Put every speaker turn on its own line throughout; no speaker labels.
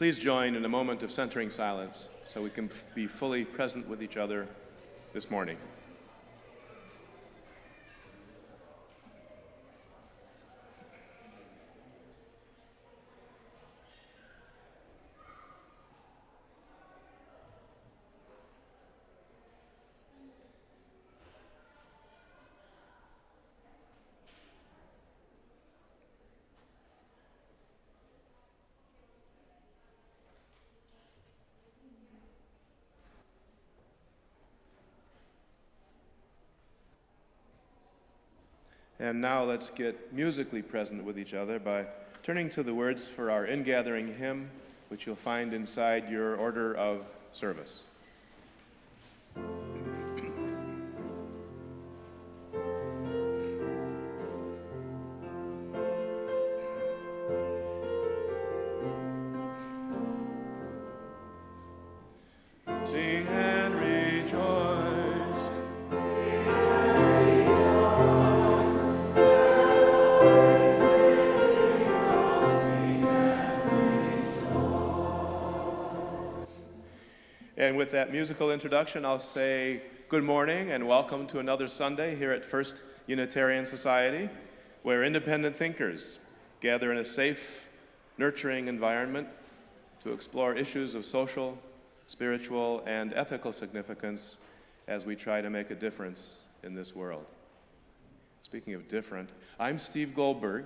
Please join in a moment of centering silence so we can be fully present with each other this morning. And now let's get musically present with each other by turning to the words for our ingathering hymn, which you'll find inside your order of service. Sing and rejoice. And with that musical introduction, I'll say good morning and welcome to another Sunday here at First Unitarian Society, where independent thinkers gather in a safe, nurturing environment to explore issues of social, spiritual, and ethical significance as we try to make a difference in this world. Speaking of different, I'm Steve Goldberg,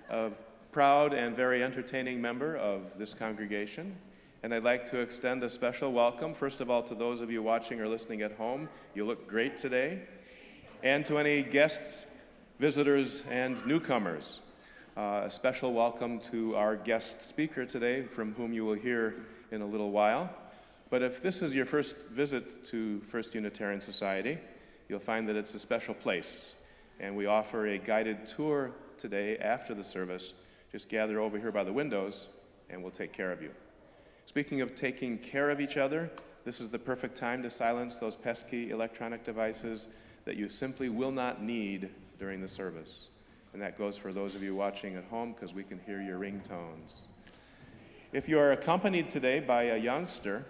a proud and very entertaining member of this congregation. And I'd like to extend a special welcome, first of all, to those of you watching or listening at home. You look great today. And to any guests, visitors, and newcomers. A special welcome to our guest speaker today, from whom you will hear in a little while. But if this is your first visit to First Unitarian Society, you'll find that it's a special place. And we offer a guided tour today after the service. Just gather over here by the windows, and we'll take care of you. Speaking of taking care of each other, this is the perfect time to silence those pesky electronic devices that you simply will not need during the service. And that goes for those of you watching at home, because we can hear your ringtones. If you are accompanied today by a youngster,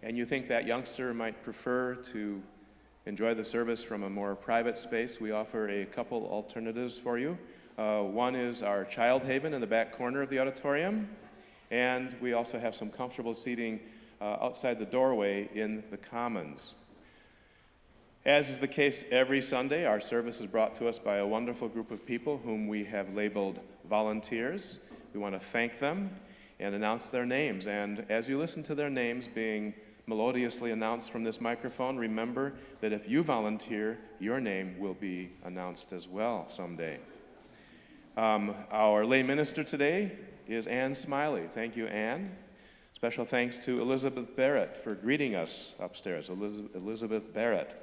and you think that youngster might prefer to enjoy the service from a more private space, we offer a couple alternatives for you. One is our child haven in the back corner of the auditorium. And we also have some comfortable seating outside the doorway in the Commons. As is the case every Sunday, our service is brought to us by a wonderful group of people whom we have labeled volunteers. We want to thank them and announce their names. And as you listen to their names being melodiously announced from this microphone, remember that if you volunteer, your name will be announced as well someday. Our lay minister today is Ann Smiley. Thank you, Ann. Special thanks to Elizabeth Barrett for greeting us upstairs. Elizabeth Barrett.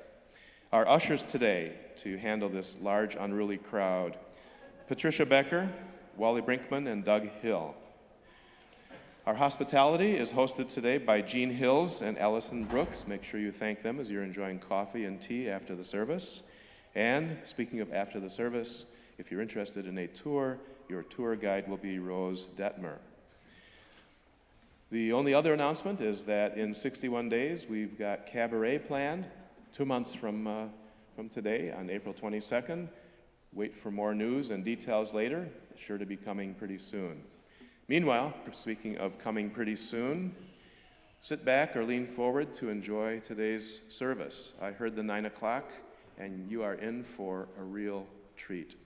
Our ushers today to handle this large, unruly crowd: Patricia Becker, Wally Brinkman, and Doug Hill. Our hospitality is hosted today by Jean Hills and Allison Brooks. Make sure you thank them as you're enjoying coffee and tea after the service. And speaking of after the service, if you're interested in a tour, your tour guide will be Rose Detmer. The only other announcement is that in 61 days, we've got Cabaret planned, 2 months from today on April 22nd. Wait for more news and details later. It's sure to be coming pretty soon. Meanwhile, speaking of coming pretty soon, sit back or lean forward to enjoy today's service. I heard the 9 o'clock, and you are in for a real treat.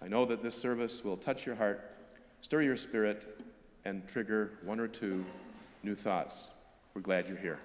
I know that this service will touch your heart, stir your spirit, and trigger one or two new thoughts. We're glad you're here.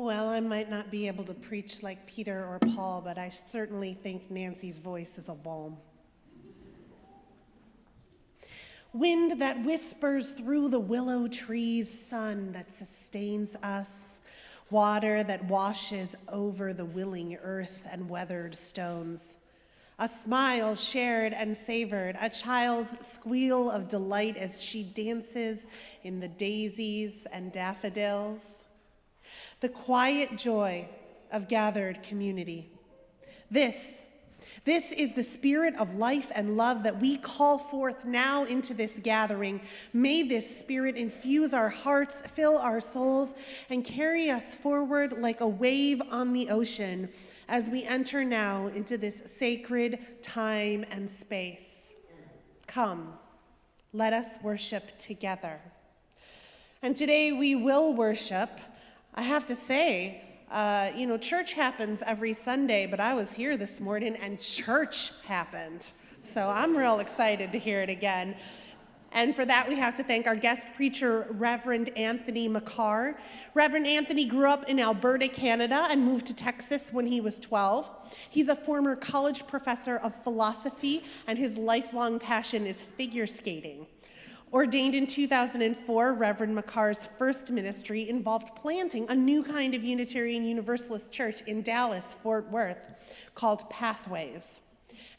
Well, I might not be able to preach like Peter or Paul, but I certainly think Nancy's voice is a balm. Wind that whispers through the willow trees, sun that sustains us, water that washes over the willing earth and weathered stones. A smile shared and savored, a child's squeal of delight as she dances in the daisies and daffodils. The quiet joy of gathered community. This is the spirit of life and love that we call forth now into this gathering. May this spirit infuse our hearts, fill our souls, and carry us forward like a wave on the ocean as we enter now into this sacred time and space. Come, let us worship together. And today we will worship. I have to say, church happens every Sunday, but I was here this morning and church happened. So I'm real excited to hear it again. And for that, we have to thank our guest preacher, Reverend Anthony McCarr. Reverend Anthony grew up in Alberta, Canada, and moved to Texas when he was 12. He's a former college professor of philosophy, and his lifelong passion is figure skating. Ordained in 2004, Reverend McCarr's first ministry involved planting a new kind of Unitarian Universalist church in Dallas, Fort Worth, called Pathways.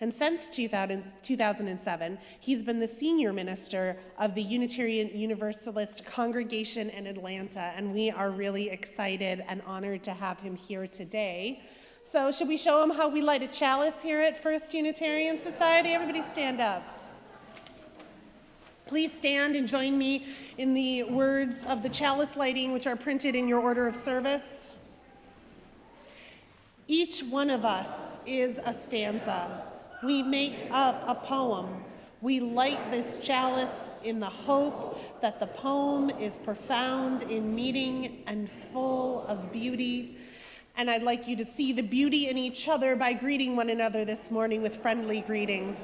And since 2007, he's been the senior minister of the Unitarian Universalist congregation in Atlanta, and we are really excited and honored to have him here today. So should we show him how we light a chalice here at First Unitarian Society? Everybody stand up. Please stand and join me in the words of the chalice lighting, which are printed in your order of service. Each one of us is a stanza. We make up a poem. We light this chalice in the hope that the poem is profound in meaning and full of beauty. And I'd like you to see the beauty in each other by greeting one another this morning with friendly greetings.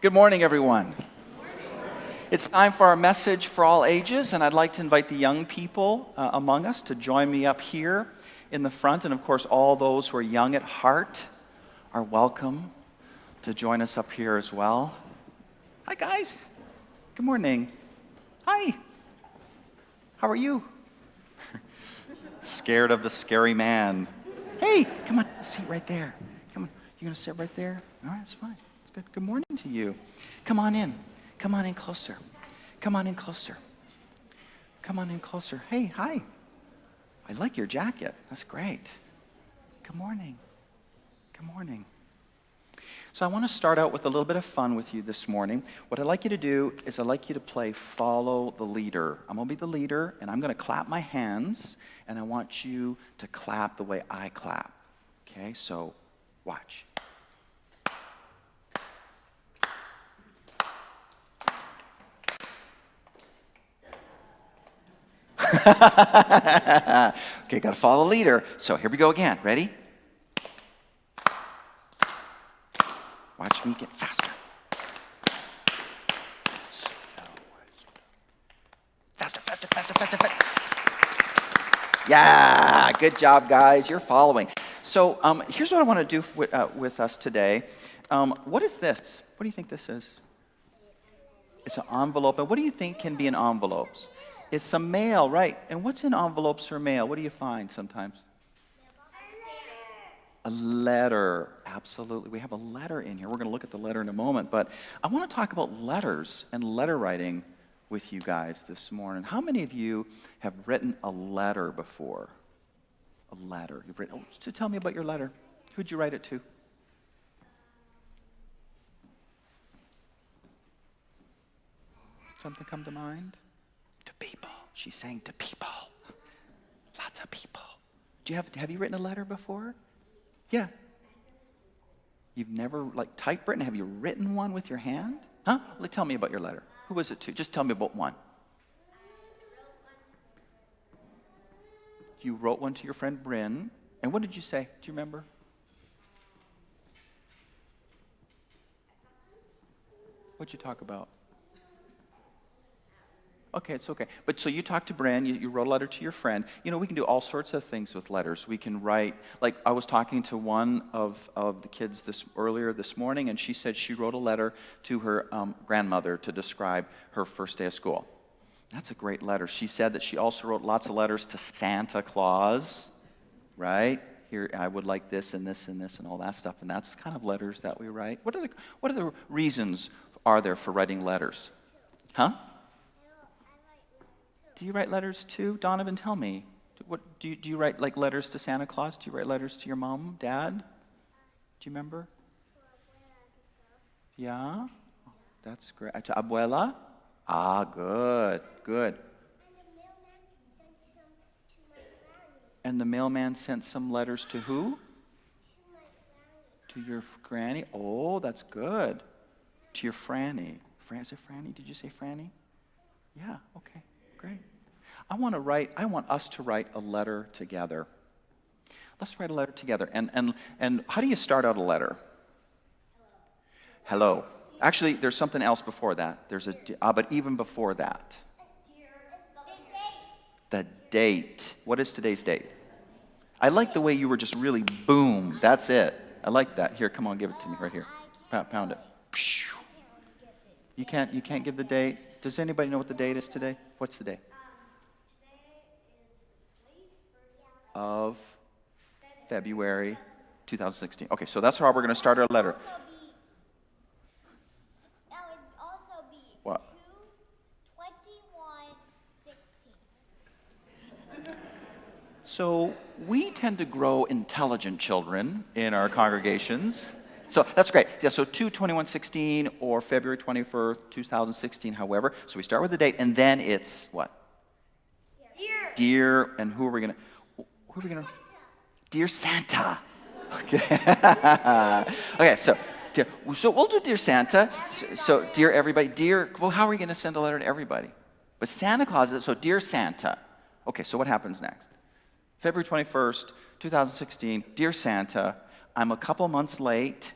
Good morning, everyone. It's time for our message for all ages, and I'd like to invite the young people among us to join me up here in the front. And of course, all those who are young at heart are welcome to join us up here as well. Hi, guys. Good morning. Hi. How are you? Scared of the scary man. Hey, come on, seat right there. Come on, you're going to sit right there? All right, that's fine. It's good. Good morning to you. Come on in. Come on in closer. Come on in closer. Come on in closer. Hey, hi. I like your jacket. That's great. Good morning. Good morning. So I want to start out with a little bit of fun with you this morning. What I'd like you to do is I'd like you to play Follow the Leader. I'm going to be the leader, and I'm going to clap my hands, and I want you to clap the way I clap. Okay, so watch. Okay, got to follow the leader. So here we go again. Ready? Watch me get faster. Faster, faster, faster, faster, faster. Yeah, good job, guys. You're following. So here's what I want to do with us today. What is this? What do you think this is? It's an envelope. And what do you think can be in envelopes? It's some mail, right? And what's in envelopes or mail? What do you find sometimes? A letter, absolutely. We have a letter in here. We're going to look at the letter in a moment, but I want to talk about letters and letter writing with you guys this morning. How many of you have written a letter before? A letter. You've written. So tell me about your letter. Who'd you write it to? Something come to mind? To people. She's saying to people. Lots of people. Have you written a letter before? Yeah. You've never typewritten? Have you written one with your hand? Huh? Tell me about your letter. Who was it to? Just tell me about one. You wrote one to your friend Bryn. And what did you say? Do you remember? What'd you talk about? Okay, it's okay. But so you talked to Bryn, you wrote a letter to your friend. You know, we can do all sorts of things with letters. We can write, like I was talking to one of the kids earlier this morning, and she said she wrote a letter to her grandmother to describe her first day of school. That's a great letter. She said that she also wrote lots of letters to Santa Claus, right? Here, I would like this and this and this and all that stuff, and that's kind of letters that we write. What are the reasons are there for writing letters? Huh? Do you write letters too? Donovan, tell me. Do you write like letters to Santa Claus? Do you write letters to your mom, dad? Do you remember? Yeah? That's great. To abuela? Ah, good, good. And the mailman sent some letters to who? To your granny? Oh, that's good. To your Franny. Is it Franny? Did you say Franny? Yeah, okay. Great. I want us to write a letter together. Let's write a letter together. And how do you start out a letter? Hello. Actually, there's something else before that. But even before that. The date. What is today's date? I like the way you were just really boom. That's it. I like that. Here, come on, give it to me right here. Pound it. You can't give the date. Does anybody know what the date is today? What's the date?
Today is the 21st
of February 2016. Okay, so that's how we're going to start our letter.
That would also be
What?
2/21/16.
So we tend to grow intelligent children in our congregations. So that's great. Yeah, so 2/21/16 or February 21st, 2016, however. So we start with the date, and then it's what? Dear, and who are we going to? Dear Santa. Okay. Okay, so we'll do Dear Santa. So dear everybody, how are we going to send a letter to everybody? But Santa Claus, so Dear Santa. Okay, so what happens next? February 21st, 2016, Dear Santa, I'm a couple months late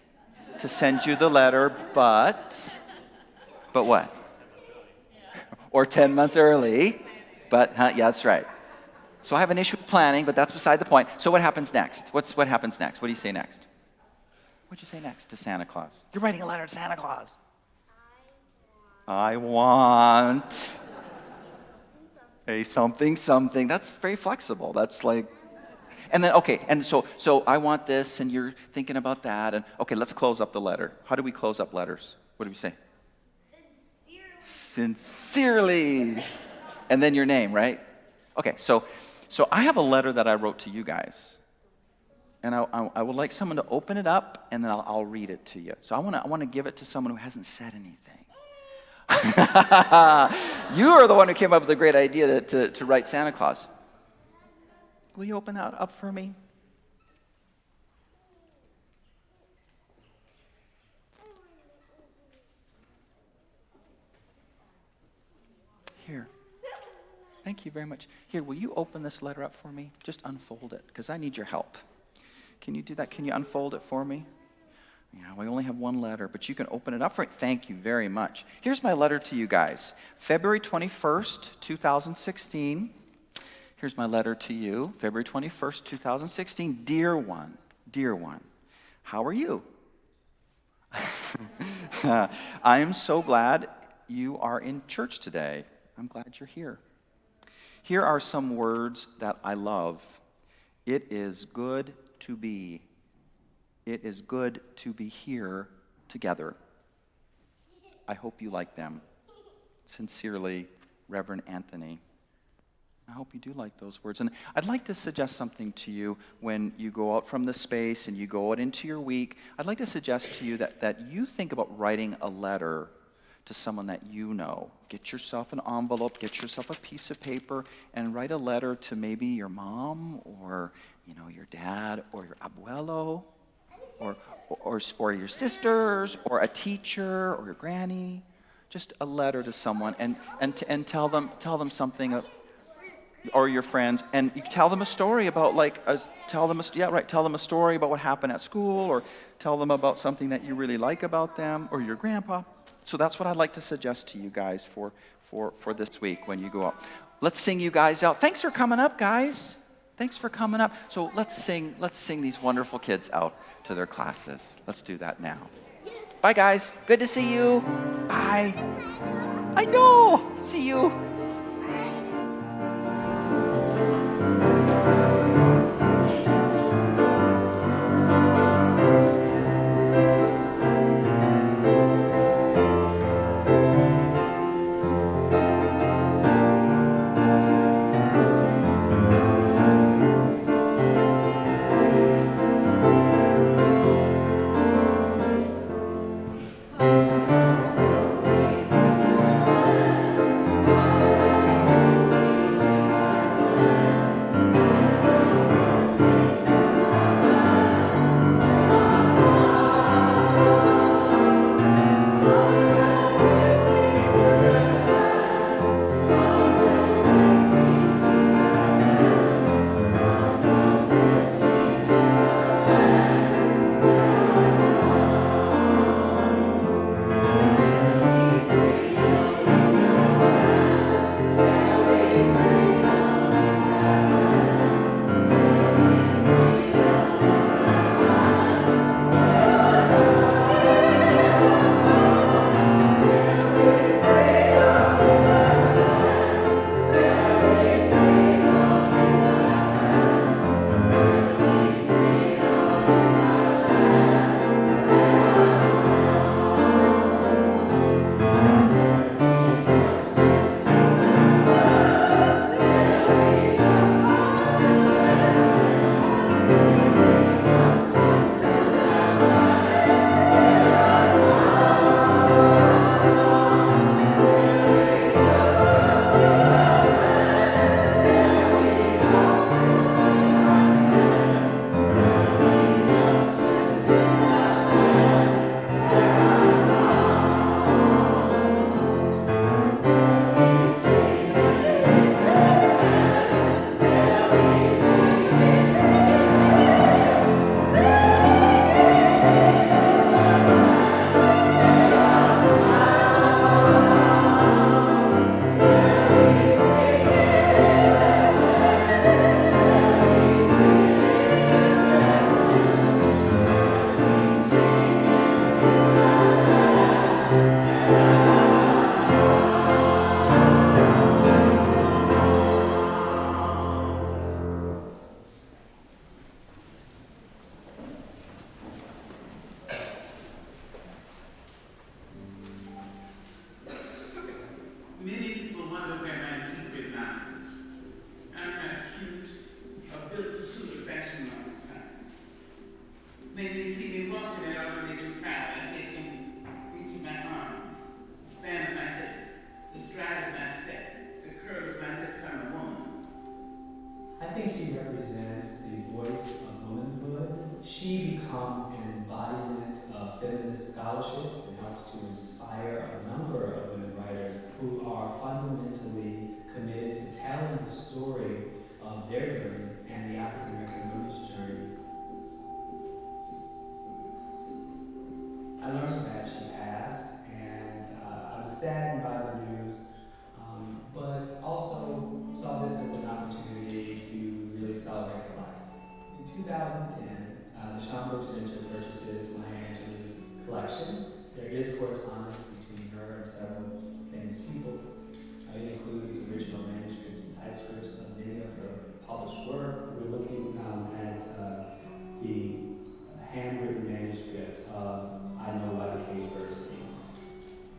to send you the letter, but what? Or 10 months early, but, yeah, that's right. So I have an issue with planning, but that's beside the point. So what happens next? What happens next? What do you say next? What'd you say next to Santa Claus? You're writing a letter to Santa Claus. I want a something. That's very flexible. That's like, And then, okay, and so I want this, and you're thinking about that, and okay, let's close up the letter. How do we close up letters? What do we say? Sincerely. And then your name, right? Okay, so I have a letter that I wrote to you guys. And I would like someone to open it up, and then I'll read it to you. So I want to give it to someone who hasn't said anything. You are the one who came up with the great idea to write Santa Claus. Will you open that up for me? Here. Thank you very much. Here, will you open this letter up for me? Just unfold it, because I need your help. Can you do that? Can you unfold it for me? Yeah, we only have one letter, but you can open it up for me. Thank you very much. Here's my letter to you guys. February 21st, 2016. Here's my letter to you. February 21st, 2016. Dear one, how are you? I am so glad you are in church today. I'm glad you're here. Here are some words that I love. It is good to be. It is good to be here together. I hope you like them. Sincerely, Reverend Anthony. I hope you do like those words. And I'd like to suggest something to you when you go out from this space and you go out into your week. I'd like to suggest to you that you think about writing a letter to someone that you know. Get yourself an envelope, get yourself a piece of paper, and write a letter to maybe your mom or your dad or your abuelo or your sisters or a teacher or your granny. Just a letter to someone and tell them something. Or your friends, and you tell them a story about tell them a story about what happened at school, or tell them about something that you really like about them or your grandpa. So that's what I'd like to suggest to you guys for this week when you go out. Let's sing you guys out. Thanks for coming up, guys. Thanks for coming up. So let's sing these wonderful kids out to their classes. Let's do that now. Bye, guys. Good to see you. Bye. I know. See you.
an embodiment of feminist scholarship and helps to inspire a number of women writers who are fundamentally committed to telling the story of their journey and the African American women's journey. I learned that she passed, and I was saddened by the news, but also saw this as an opportunity to really celebrate her life. In 2010, the Schomburg Center purchases Maya Angelou's collection. There is correspondence between her and several famous people. It includes original manuscripts and typescripts of many of her published work. We're looking at the handwritten manuscript of I Know Why the Caged Bird Sings.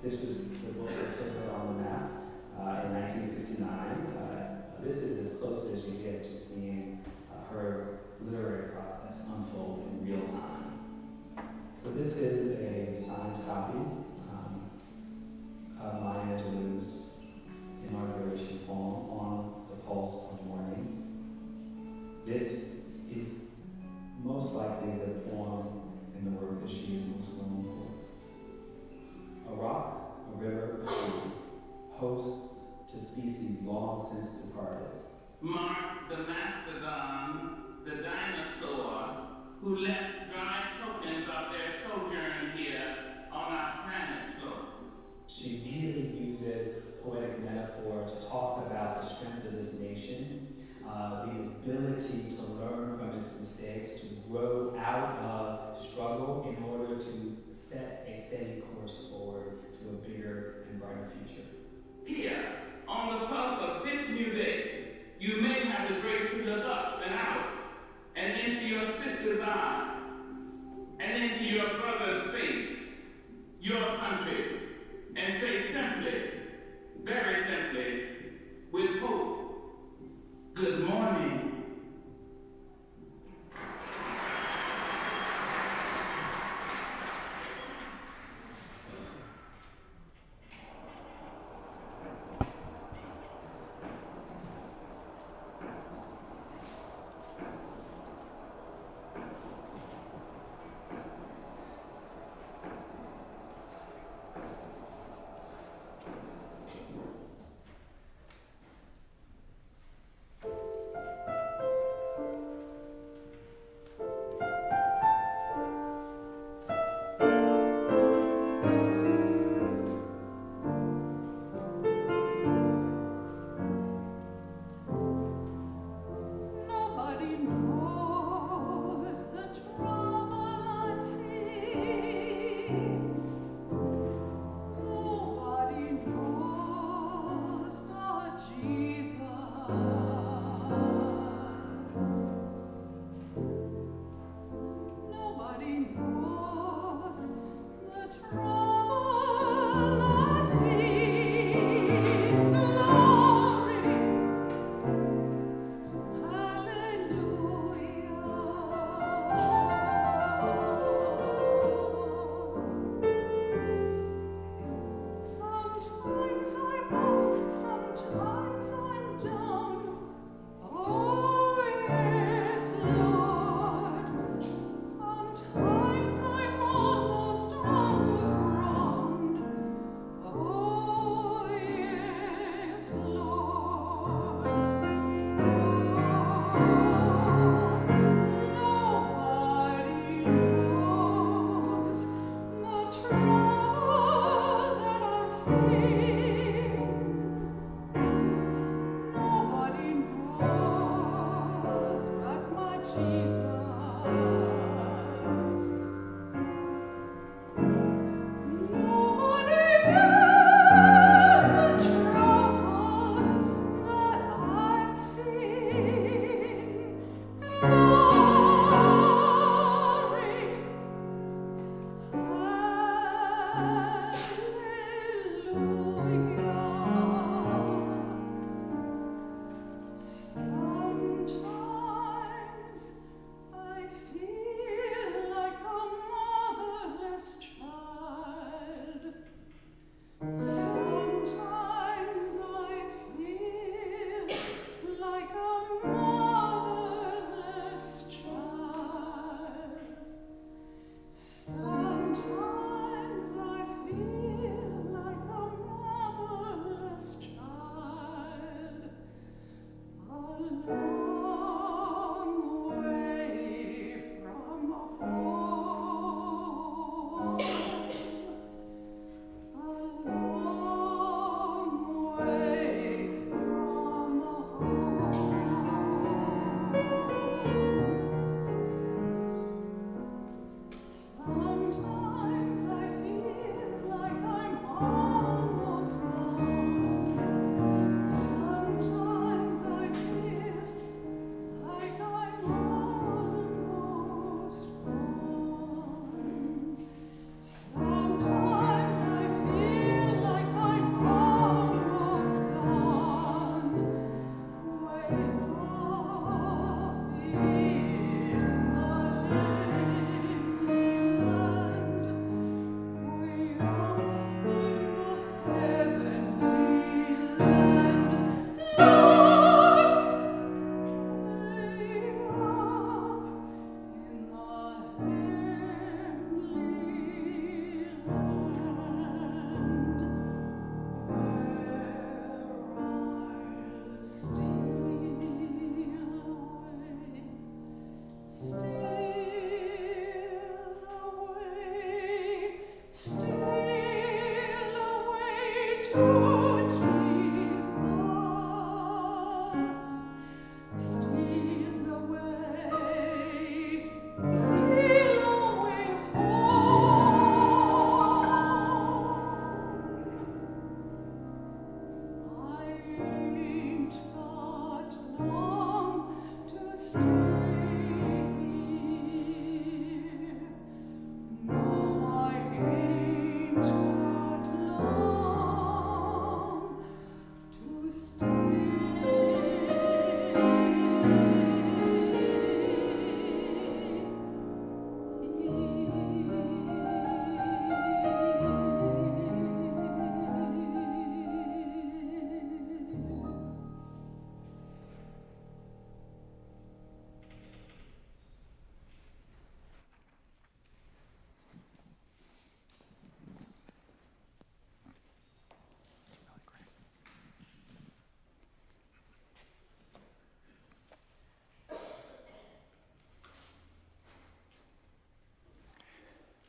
This was the book that put her on the map in 1969. This is as close as you get to seeing her literary process unfold in real time. So this is a signed copy of Maya Angelou's inauguration poem, On the Pulse of Morning. This is most likely the poem in the work that she is most known for. A rock, a river, a tree, hosts to species long since departed.
Mark the mastodon, the dinosaur, who left dry tokens of their sojourn here on our planet's floor.
She really uses poetic metaphor to talk about the strength of this nation, the ability to learn from its mistakes, to grow out of struggle in order to set a steady course forward to a bigger and brighter future.
Here, on the pulse of this new day, you may have the grace to look up and out, and into your sister's eye, and into your brother's face, your country, and say simply, very simply, with hope, good morning.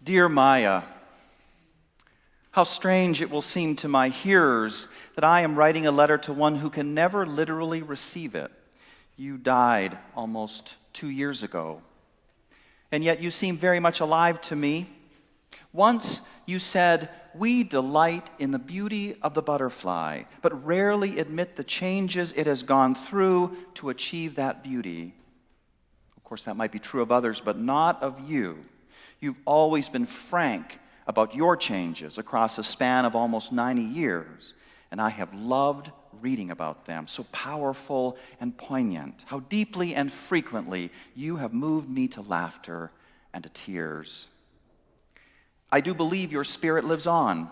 Dear Maya, how strange it will seem to my hearers that I am writing a letter to one who can never literally receive it. You died almost 2 years ago, and yet you seem very much alive to me. Once you said, "We delight in the beauty of the butterfly, but rarely admit the changes it has gone through to achieve that beauty." Of course, that might be true of others, but not of you. You've always been frank about your changes across a span of almost 90 years, and I have loved reading about them, so powerful and poignant. How deeply and frequently you have moved me to laughter and to tears. I do believe your spirit lives on.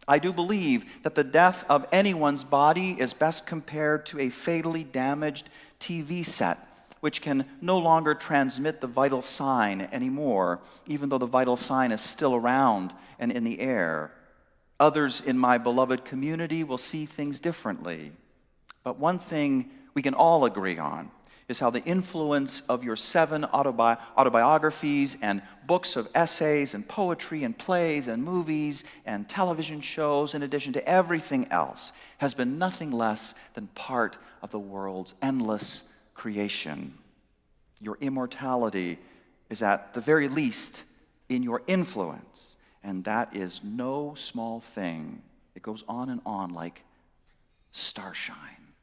I do believe that the death of anyone's body is best compared to a fatally damaged TV set, which can no longer transmit the vital sign anymore, even though the vital sign is still around and in the air. Others in my beloved community will see things differently. But one thing we can all agree on is how the influence of your 7 autobiographies and books of essays and poetry and plays and movies and television shows, in addition to everything else, has been nothing less than part of the world's endless creation. Your immortality is at the very least in your influence, and that is no small thing. It goes on and on like starshine.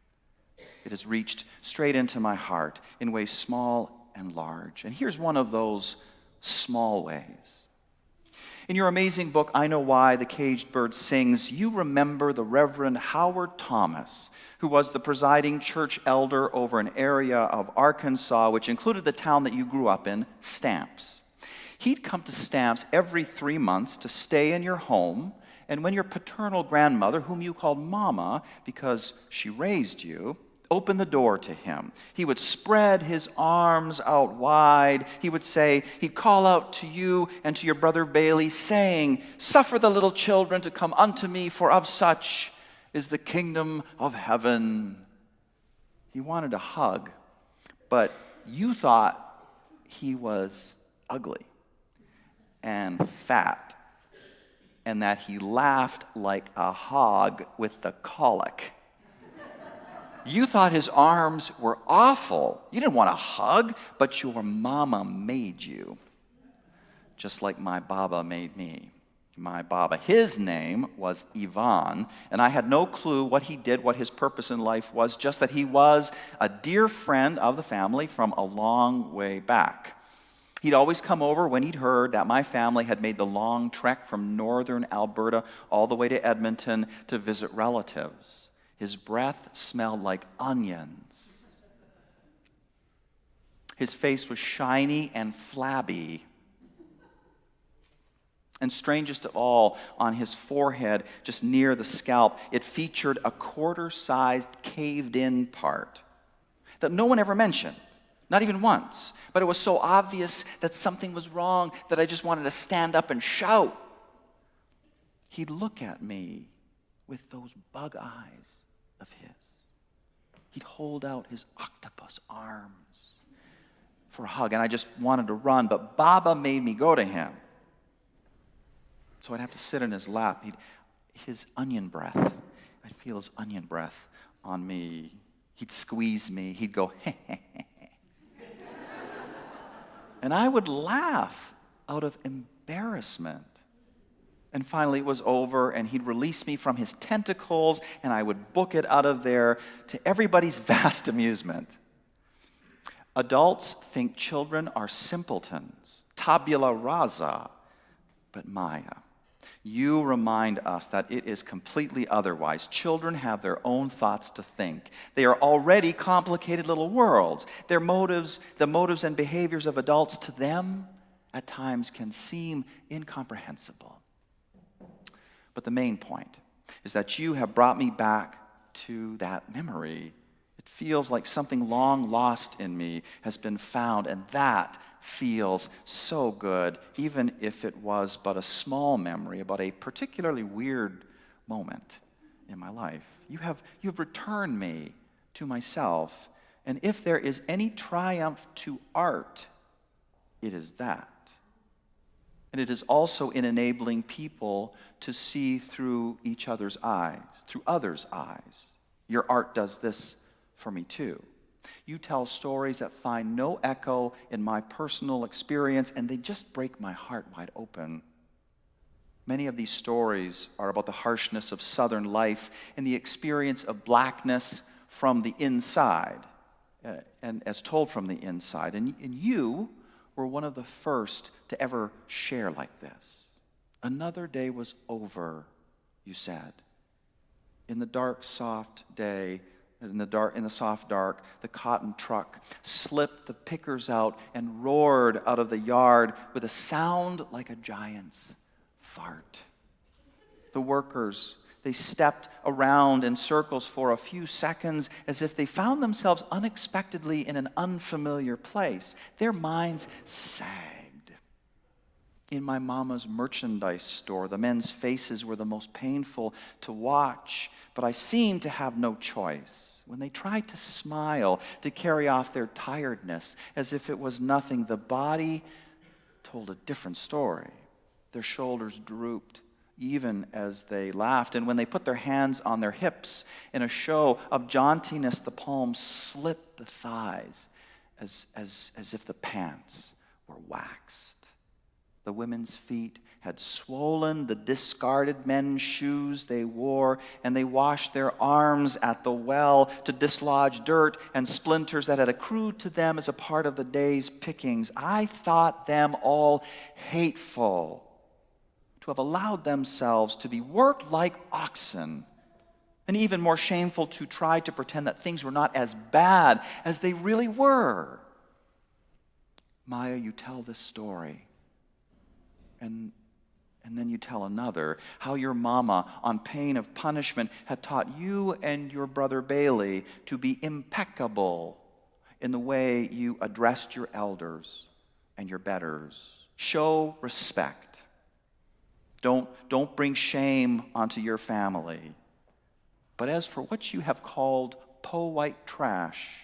It has reached straight into my heart in ways small and large. And here's one of those small ways. In your amazing book, I Know Why the Caged Bird Sings, you remember the Reverend Howard Thomas, who was the presiding church elder over an area of Arkansas, which included the town that you grew up in, Stamps. He'd come to Stamps every 3 months to stay in your home, and when your paternal grandmother, whom you called Mama because she raised you, opened the door to him, he would spread his arms out wide. He would say, he'd call out to you and to your brother Bailey, saying, "Suffer the little children to come unto me, for of such is the kingdom of heaven." He wanted a hug, but you thought he was ugly and fat, and that he laughed like a hog with the colic. You thought his arms were awful. You didn't want a hug, but your mama made you. just like my Baba made me. My Baba, his name was Ivan, and I had no clue what he did, what his purpose in life was, just that he was a dear friend of the family from a long way back. He'd always come over when he'd heard that my family had made the long trek from northern Alberta all the way to Edmonton to visit relatives. His breath smelled like onions. His face was shiny and flabby. And strangest of all, on his forehead, just near the scalp, it featured a quarter-sized caved-in part that no one ever mentioned, not even once. But it was so obvious that something was wrong that I just wanted to stand up and shout. He'd look at me with those bug eyes of his. He'd hold out his octopus arms for a hug, and I just wanted to run, but Baba made me go to him. So I'd have to sit in his lap. His onion breath, I'd feel his onion breath on me. He'd squeeze me. He'd go, heh, heh, heh, heh. And I would laugh out of embarrassment. And finally it was over, and he'd release me from his tentacles, and I would book it out of there to everybody's vast amusement. Adults think children are simpletons, tabula rasa, but Maya, you remind us that it is completely otherwise. Children have their own thoughts to think. They are already complicated little worlds. Their motives, the motives and behaviors of adults to them at times can seem incomprehensible. But the main point is that you have brought me back to that memory. It feels like something long lost in me has been found, and that feels so good, even if it was but a small memory about a particularly weird moment in my life. You have returned me to myself, and if there is any triumph to art, it is that. And it is also in enabling people to see through each other's eyes, through others' eyes. Your art does this for me too. You tell stories that find no echo in my personal experience, and they just break my heart wide open. Many of these stories are about the harshness of Southern life and the experience of blackness from the inside, and as told from the inside. And you were one of the first to ever share like this. Another day was over, you said. In the dark, soft day, in the soft dark, the cotton truck slipped the pickers out and roared out of the yard with a sound like a giant's fart. The workers, they stepped around in circles for a few seconds as if they found themselves unexpectedly in an unfamiliar place. Their minds sagged. In my mama's merchandise store, the men's faces were the most painful to watch, but I seemed to have no choice. When they tried to smile to carry off their tiredness as if it was nothing, the body told a different story. Their shoulders drooped even as they laughed, and when they put their hands on their hips in a show of jauntiness, the palms slipped the thighs as if the pants were waxed. The women's feet had swollen the discarded men's shoes they wore, and they washed their arms at the well to dislodge dirt and splinters that had accrued to them as a part of the day's pickings. I thought them all hateful to have allowed themselves to be worked like oxen, and even more shameful to try to pretend that things were not as bad as they really were. Maya, you tell this story. And then you tell another how your mama, on pain of punishment, had taught you and your brother Bailey to be impeccable in the way you addressed your elders and your betters. Show respect. Don't bring shame onto your family. But as for what you have called po-white trash,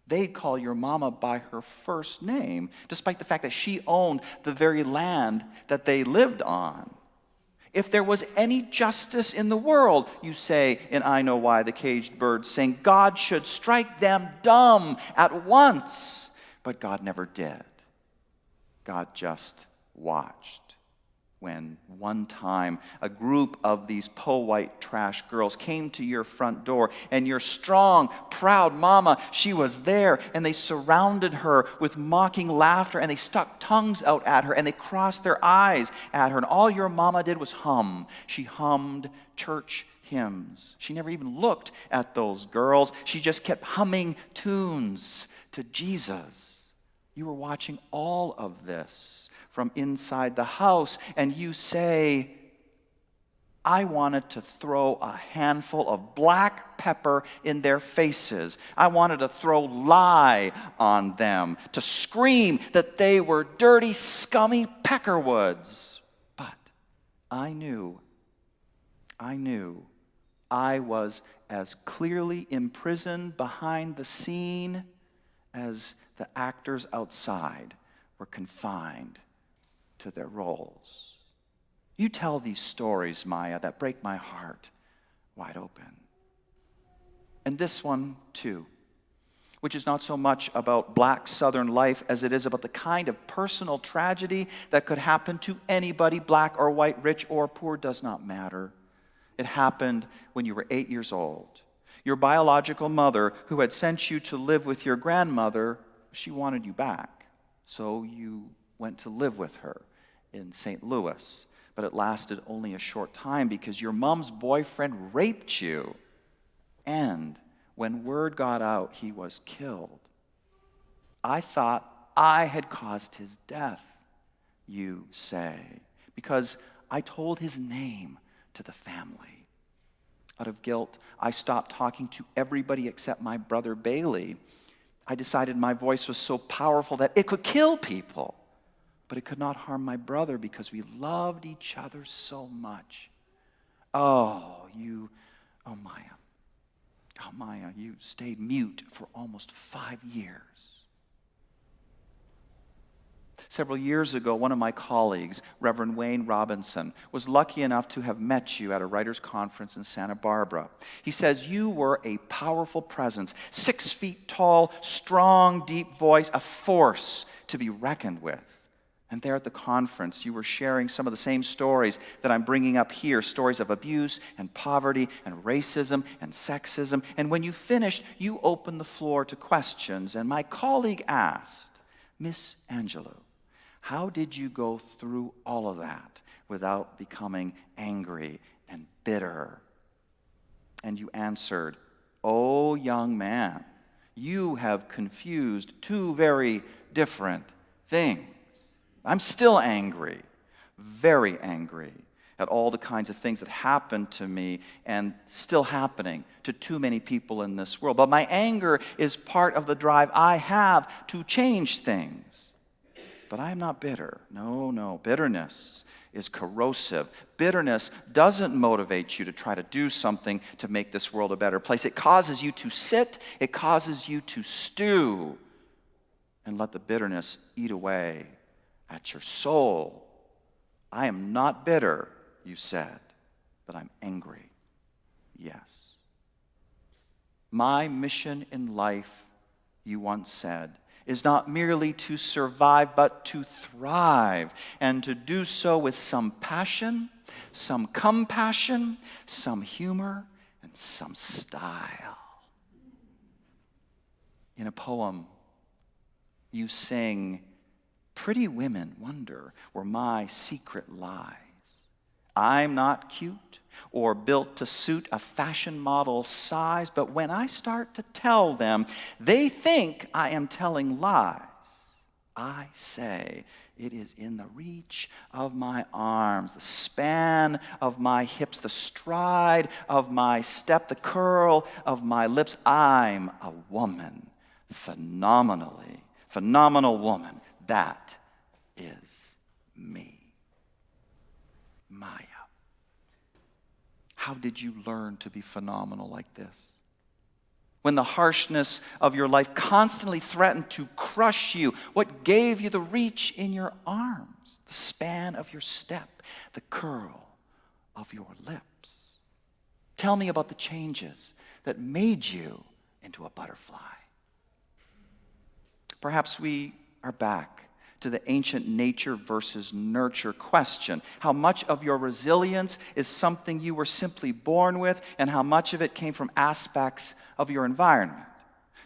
they'd call your mama by her first name, despite the fact that she owned the very land that they lived on. If there was any justice in the world, you say in I Know Why the Caged Bird sing, God should strike them dumb at once. But God never did. God just watched when one time a group of these po-white trash girls came to your front door, and your strong, proud mama, she was there, and they surrounded her with mocking laughter, and they stuck tongues out at her, and they crossed their eyes at her, and all your mama did was hum. She hummed church hymns. She never even looked at those girls. She just kept humming tunes to Jesus. You were watching all of this from inside the house, and you say, I wanted to throw a handful of black pepper in their faces. I wanted to throw lye on them, to scream that they were dirty, scummy peckerwoods. But I knew I was as clearly imprisoned behind the scene as the actors outside were confined to their roles. You tell these stories, Maya, that break my heart wide open. And this one, too, which is not so much about black Southern life as it is about the kind of personal tragedy that could happen to anybody, black or white, rich or poor, does not matter. It happened when you were 8 years old. Your biological mother, who had sent you to live with your grandmother, she wanted you back. So you went to live with her in St. Louis. But it lasted only a short time because your mom's boyfriend raped you. And when word got out, he was killed. I thought I had caused his death, you say, because I told his name to the family. Out of guilt, I stopped talking to everybody except my brother Bailey. I decided my voice was so powerful that it could kill people, but it could not harm my brother because we loved each other so much. Maya, you stayed mute for almost 5 years. Several years ago, one of my colleagues, Reverend Wayne Robinson, was lucky enough to have met you at a writers' conference in Santa Barbara. He says you were a powerful presence, 6 feet tall, strong, deep voice, a force to be reckoned with. And there at the conference, you were sharing some of the same stories that I'm bringing up here, stories of abuse and poverty and racism and sexism. And when you finished, you opened the floor to questions. And my colleague asked, Miss Angelou, how did you go through all of that without becoming angry and bitter? And you answered, oh, young man, you have confused 2 very different things. I'm still angry, very angry at all the kinds of things that happened to me and still happening to too many people in this world. But my anger is part of the drive I have to change things. But I am not bitter. No, bitterness is corrosive. Bitterness doesn't motivate you to try to do something to make this world a better place. It causes you to sit, it causes you to stew and let the bitterness eat away at your soul. I am not bitter, you said, but I'm angry. Yes. My mission in life, you once said, is not merely to survive, but to thrive, and to do so with some passion, some compassion, some humor, and some style. In a poem, you sing, pretty women wonder where my secret lies. I'm not cute or built to suit a fashion model's size, but when I start to tell them, they think I am telling lies. I say it is in the reach of my arms, the span of my hips, the stride of my step, the curl of my lips. I'm a woman, phenomenal woman. That is me. Maya. How did you learn to be phenomenal like this? When the harshness of your life constantly threatened to crush you, what gave you the reach in your arms, the span of your step, the curl of your lips? Tell me about the changes that made you into a butterfly. Perhaps we are back to the ancient nature versus nurture question. How much of your resilience is something you were simply born with, and how much of it came from aspects of your environment?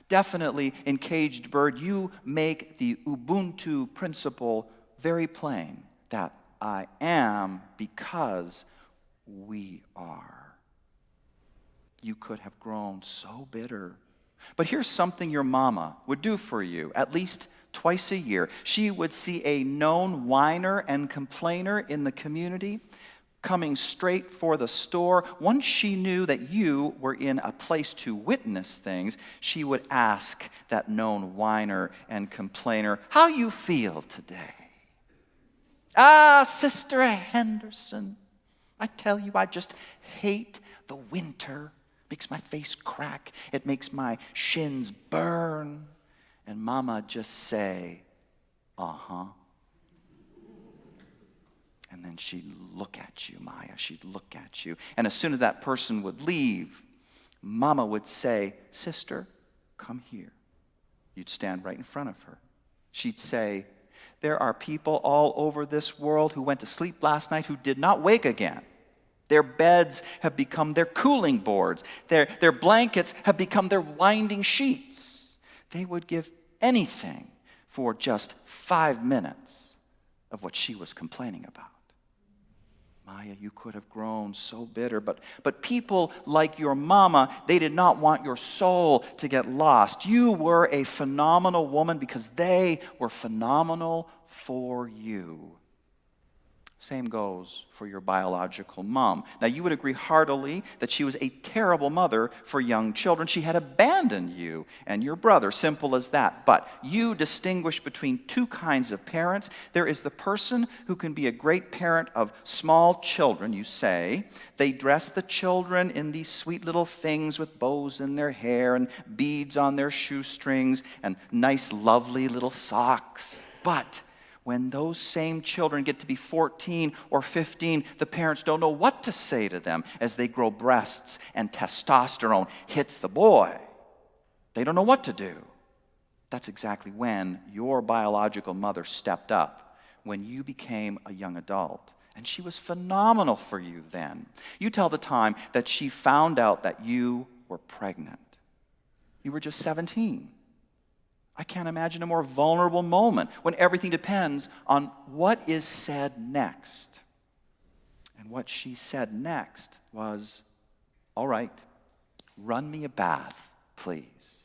Definitely, in Caged Bird, you make the Ubuntu principle very plain, that I am because we are. You could have grown so bitter. But here's something your mama would do for you, at least twice a year. She would see a known whiner and complainer in the community coming straight for the store. Once she knew that you were in a place to witness things, she would ask that known whiner and complainer, "How you feel today?" "Ah, Sister Henderson, I tell you, I just hate the winter. Makes my face crack. It makes my shins burn." And Mama just say, "Uh-huh." And then she'd look at you, Maya. She'd look at you. And as soon as that person would leave, Mama would say, "Sister, come here." You'd stand right in front of her. She'd say, "There are people all over this world who went to sleep last night who did not wake again. Their beds have become their cooling boards. Their blankets have become their winding sheets. They would give anything for just 5 minutes of what she was complaining about." Maya, you could have grown so bitter, but people like your mama, they did not want your soul to get lost. You were a phenomenal woman because they were phenomenal for you. Same goes for your biological mom. Now, you would agree heartily that she was a terrible mother for young children. She had abandoned you and your brother, simple as that. But you distinguish between two kinds of parents. There is the person who can be a great parent of small children, you say. They dress the children in these sweet little things with bows in their hair and beads on their shoestrings and nice, lovely little socks. But when those same children get to be 14 or 15, the parents don't know what to say to them as they grow breasts and testosterone hits the boy. They don't know what to do. That's exactly when your biological mother stepped up, when you became a young adult. And she was phenomenal for you then. You tell the time that she found out that you were pregnant. You were just 17. I can't imagine a more vulnerable moment when everything depends on what is said next. And what she said next was, "All right, run me a bath, please."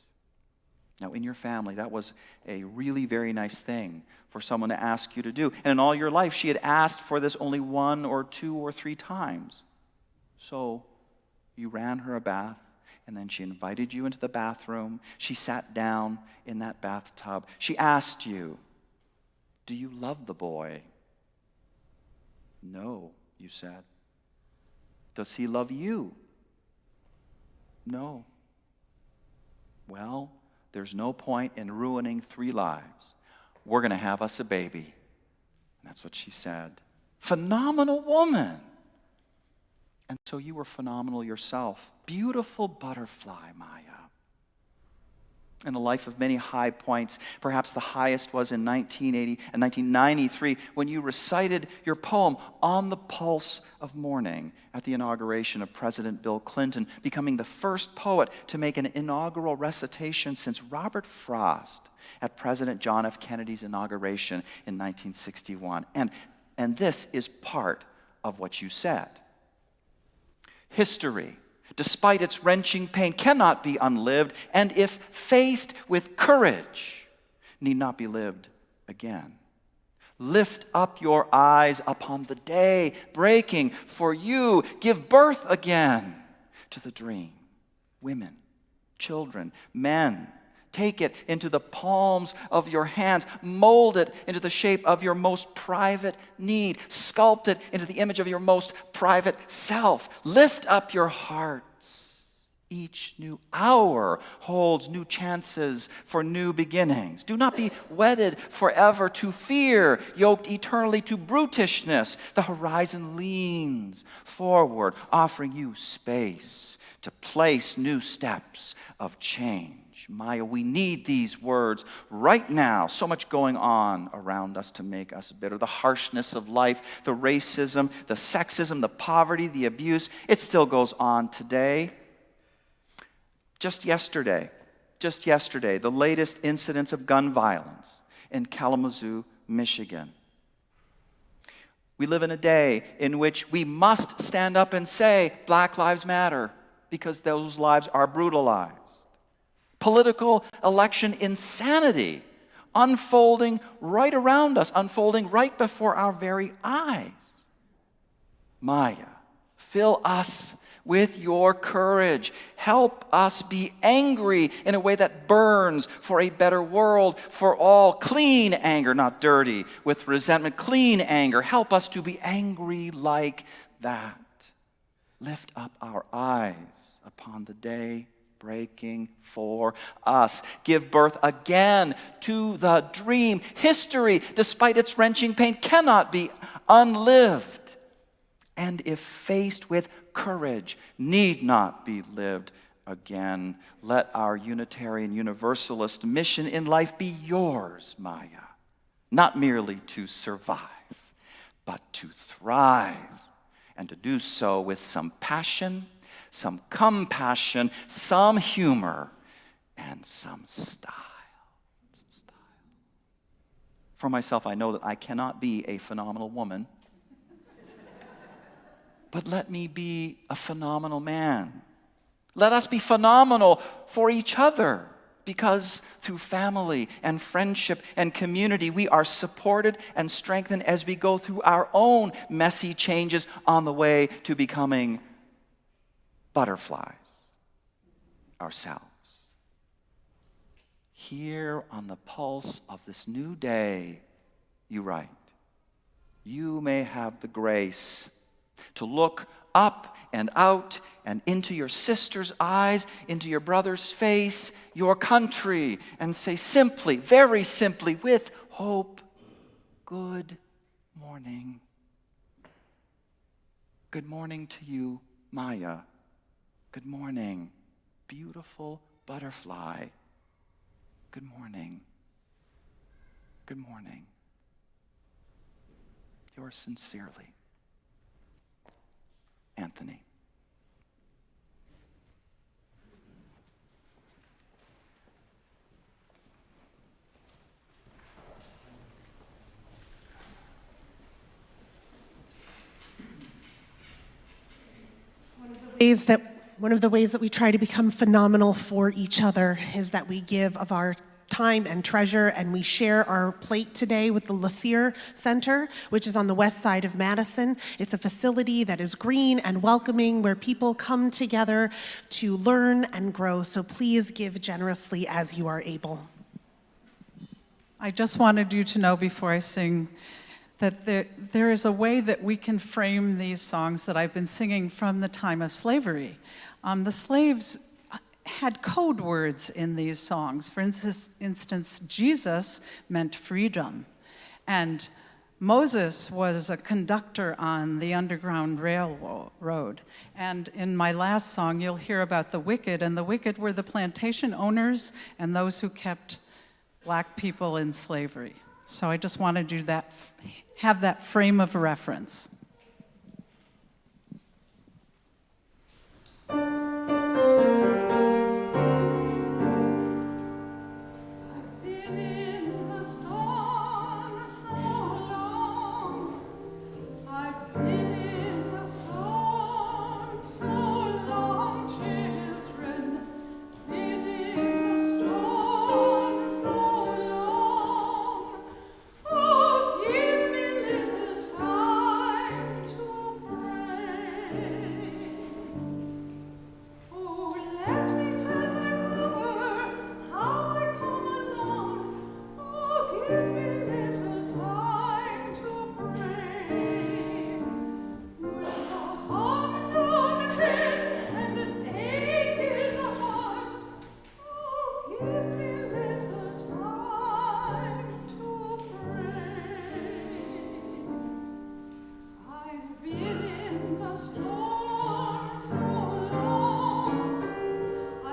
Now, in your family, that was a really very nice thing for someone to ask you to do. And in all your life, she had asked for this only 1 or 2 or 3 times. So you ran her a bath. And then she invited you into the bathroom. She sat down in that bathtub. She asked you, "Do you love the boy?" "No," you said. "Does he love you?" "No." "Well, there's no point in ruining 3 lives. We're going to have us a baby." And that's what she said. Phenomenal woman. And so you were phenomenal yourself. Beautiful butterfly, Maya. In a life of many high points, perhaps the highest was in 1980 and 1993 when you recited your poem "On the Pulse of Morning" at the inauguration of President Bill Clinton, becoming the first poet to make an inaugural recitation since Robert Frost at President John F. Kennedy's inauguration in 1961. And this is part of what you said. History, despite its wrenching pain, cannot be unlived, and if faced with courage, need not be lived again. Lift up your eyes upon the day breaking for you. Give birth again to the dream. Women, children, men, take it into the palms of your hands. Mold it into the shape of your most private need. Sculpt it into the image of your most private self. Lift up your hearts. Each new hour holds new chances for new beginnings. Do not be wedded forever to fear, yoked eternally to brutishness. The horizon leans forward, offering you space to place new steps of change. Maya, we need these words right now. So much going on around us to make us bitter. The harshness of life, the racism, the sexism, the poverty, the abuse, it still goes on today. Just yesterday, the latest incidents of gun violence in Kalamazoo, Michigan. We live in a day in which we must stand up and say, Black Lives Matter, because those lives are brutalized. Political election insanity unfolding right around us, unfolding right before our very eyes. Maya, fill us with your courage. Help us be angry in a way that burns for a better world for all. Clean anger, not dirty, with resentment. Clean anger. Help us to be angry like that. Lift up our eyes upon the day breaking for us. Give birth again to the dream. History, despite its wrenching pain, cannot be unlived. And if faced with courage, need not be lived again. Let our Unitarian Universalist mission in life be yours, Maya. Not merely to survive, but to thrive. And to do so with some passion, some compassion, some humor, and some style. For myself, I know that I cannot be a phenomenal woman, but let me be a phenomenal man. Let us be phenomenal for each other, because through family and friendship and community, we are supported and strengthened as we go through our own messy changes on the way to becoming butterflies ourselves. Here on the pulse of this new day, you write, you may have the grace to look up and out and into your sister's eyes, into your brother's face, your country, and say simply, very simply, with hope, good morning. Good morning to you, Maya. Good morning, beautiful butterfly. Good morning. Good morning. Yours sincerely, Anthony.
One of the ways that we try to become phenomenal for each other is that we give of our time and treasure, and we share our plate today with the LaCere Center, which is on the west side of Madison. It's a facility that is green and welcoming, where people come together to learn and grow. So please give generously as you are able.
I just wanted you to know before I sing that there is a way that we can frame these songs that I've been singing from the time of slavery. The slaves had code words in these songs. For instance, Jesus meant freedom, and Moses was a conductor on the Underground Railroad. And in my last song, you'll hear about the wicked, and the wicked were the plantation owners and those who kept Black people in slavery. So I just wanted you to have that frame of reference.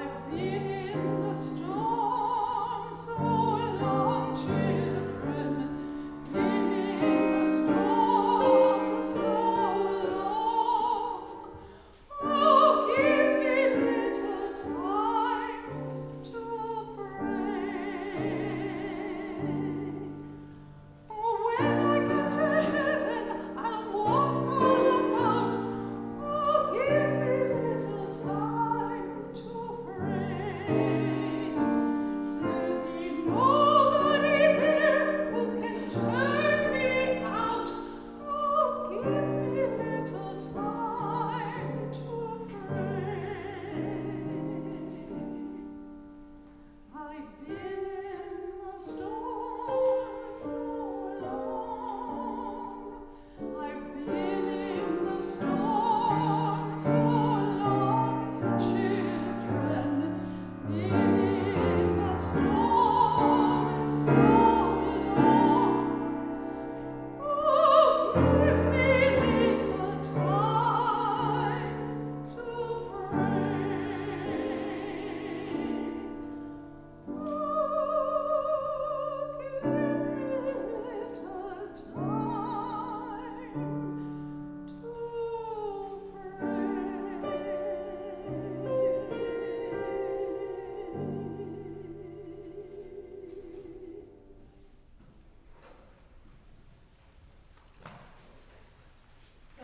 I've been in the storm.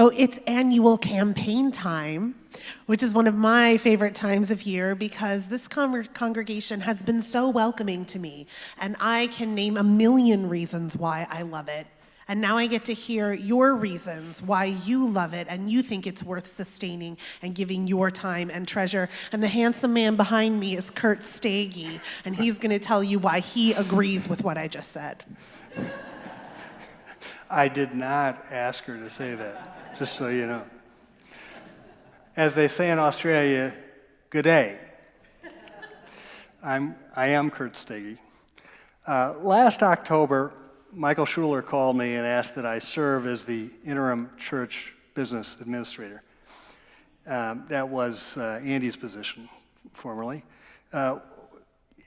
Oh, it's annual campaign time, which is one of my favorite times of year because this congregation has been so welcoming to me, and I can name a million reasons why I love it. And now I get to hear your reasons why you love it and you think it's worth sustaining and giving your time and treasure. And the handsome man behind me is Kurt Stagey, and he's going to tell you why he agrees with what I just said.
I did not ask her to say that, just so you know. As they say in Australia, good day. I am Kurt Stagey. Last October, Michael Schuler called me and asked that I serve as the interim church business administrator. That was Andy's position formerly.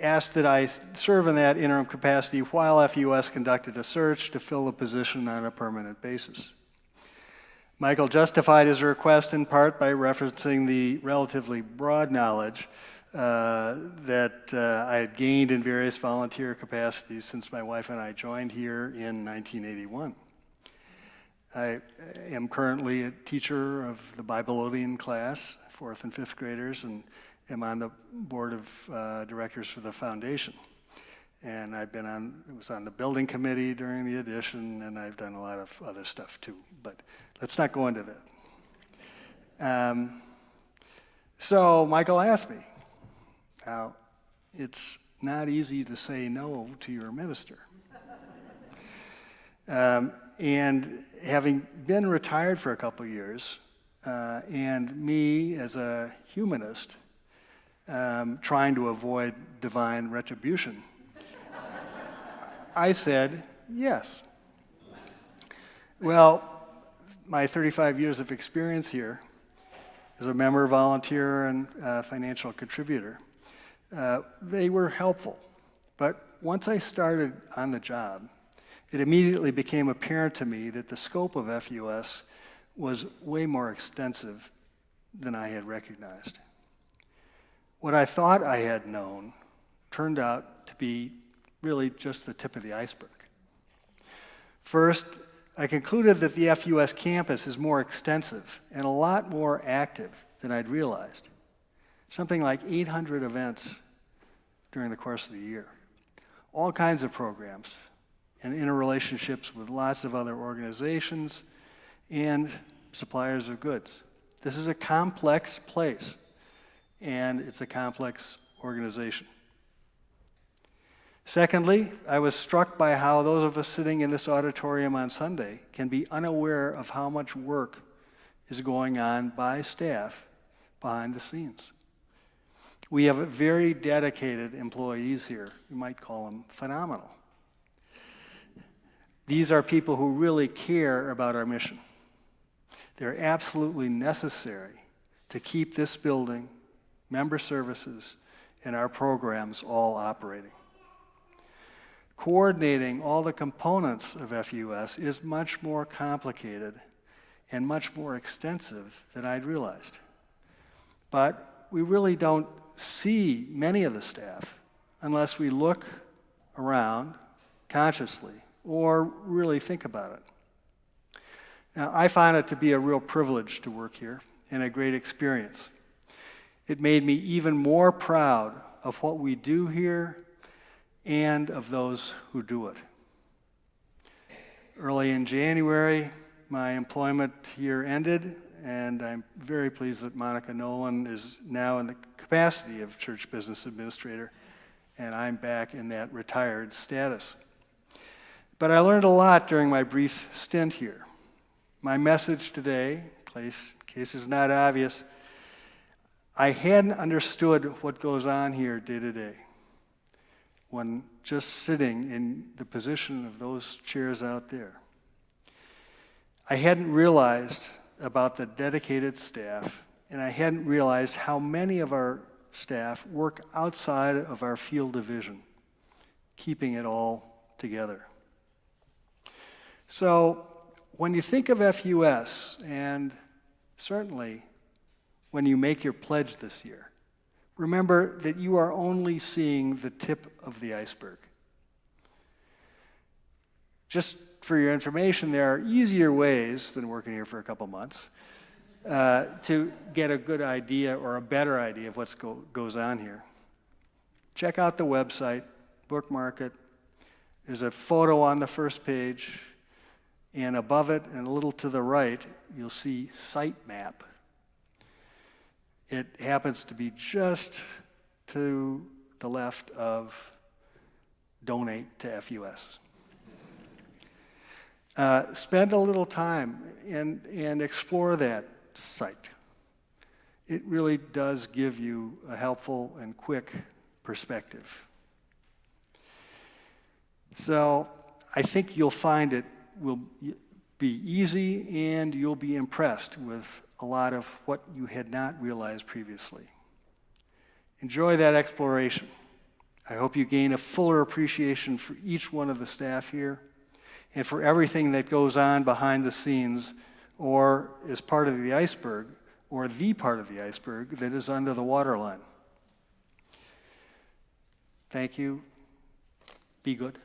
Asked that I serve in that interim capacity while FUS conducted a search to fill the position on a permanent basis. Michael justified his request in part by referencing the relatively broad knowledge that I had gained in various volunteer capacities since my wife and I joined here in 1981. I am currently a teacher of the Babylonian class, 4th and 5th graders, and am on the board of directors for the foundation. And was on the building committee during the addition, and I've done a lot of other stuff too, but let's not go into that. So Michael asked me, now, it's not easy to say no to your minister. And having been retired for a couple of years, and me as a humanist, trying to avoid divine retribution, I said yes. Well, my 35 years of experience here as a member, volunteer, and financial contributor, they were helpful. But once I started on the job, it immediately became apparent to me that the scope of FUS was way more extensive than I had recognized. What I thought I had known turned out to be really just the tip of the iceberg. First, I concluded that the FUS campus is more extensive and a lot more active than I'd realized. Something like 800 events during the course of the year. All kinds of programs and interrelationships with lots of other organizations and suppliers of goods. This is a complex place, and it's a complex organization. Secondly, I was struck by how those of us sitting in this auditorium on Sunday can be unaware of how much work is going on by staff behind the scenes. We have very dedicated employees here. You might call them phenomenal. These are people who really care about our mission. They're absolutely necessary to keep this building, member services, and our programs all operating. Coordinating all the components of FUS is much more complicated and much more extensive than I'd realized. But we really don't see many of the staff unless we look around consciously or really think about it. Now, I found it to be a real privilege to work here and a great experience. It made me even more proud of what we do here and of those who do it. Early in January, my employment here ended, and I'm very pleased that Monica Nolan is now in the capacity of church business administrator, and I'm back in that retired status. But I learned a lot during my brief stint here. My message today, in case it's not obvious, I hadn't understood what goes on here day to day when just sitting in the position of those chairs out there. I hadn't realized about the dedicated staff, and I hadn't realized how many of our staff work outside of our field division, keeping it all together. So when you think of FUS, and certainly when you make your pledge this year, remember that you are only seeing the tip of the iceberg. Just for your information, there are easier ways than working here for a couple months to get a good idea or a better idea of what goes on here. Check out the website, bookmark it. There's a photo on the first page, and above it and a little to the right, you'll see site map. It happens to be just to the left of donate to FUS. Spend a little time and explore that site. It really does give you a helpful and quick perspective. So I think you'll find it will be easy, and you'll be impressed with a lot of what you had not realized previously. Enjoy that exploration. I hope you gain a fuller appreciation for each one of the staff here and for everything that goes on behind the scenes or is part of the iceberg or the part of the iceberg that is under the waterline. Thank you. Be good.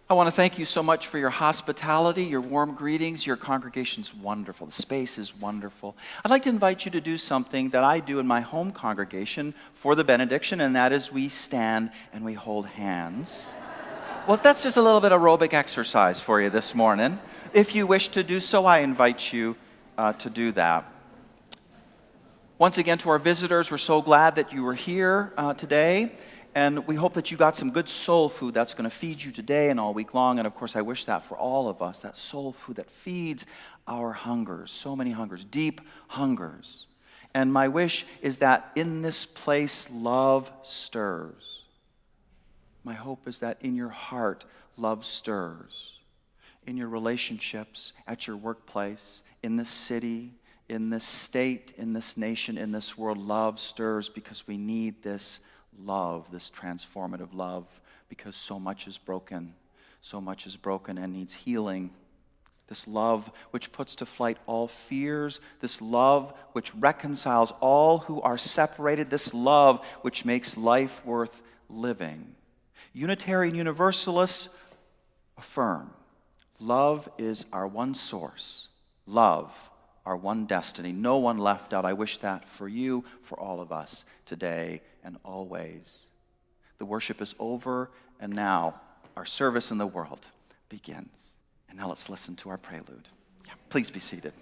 I want to thank you so much for your hospitality, your warm greetings. Your congregation's wonderful. The space is wonderful. I'd like to invite you to do something that I do in my home congregation for the benediction, and that is we stand and we hold hands. Well, that's just a little bit aerobic exercise for you this morning. If you wish to do so, I invite you to do that. Once again, to our visitors, we're so glad that you were here today. And we hope that you got some good soul food that's going to feed you today and all week long. And of course, I wish that for all of us, that soul food that feeds our hungers, so many hungers, deep hungers. And my wish is that in this place, love stirs. My hope is that in your heart, love stirs. In your relationships, at your workplace, in this city, in this state, in this nation, in this world, love stirs because we need this love, this transformative love, because so much is broken and needs healing. This love which puts to flight all fears, this love which reconciles all who are separated, this love which makes life worth living. Unitarian Universalists affirm love is our one source, love our one destiny, no one left out. I wish that for you, for all of us, today and always. The worship is over, and now our service in the world begins. And now let's listen to our prelude. Yeah, please be seated.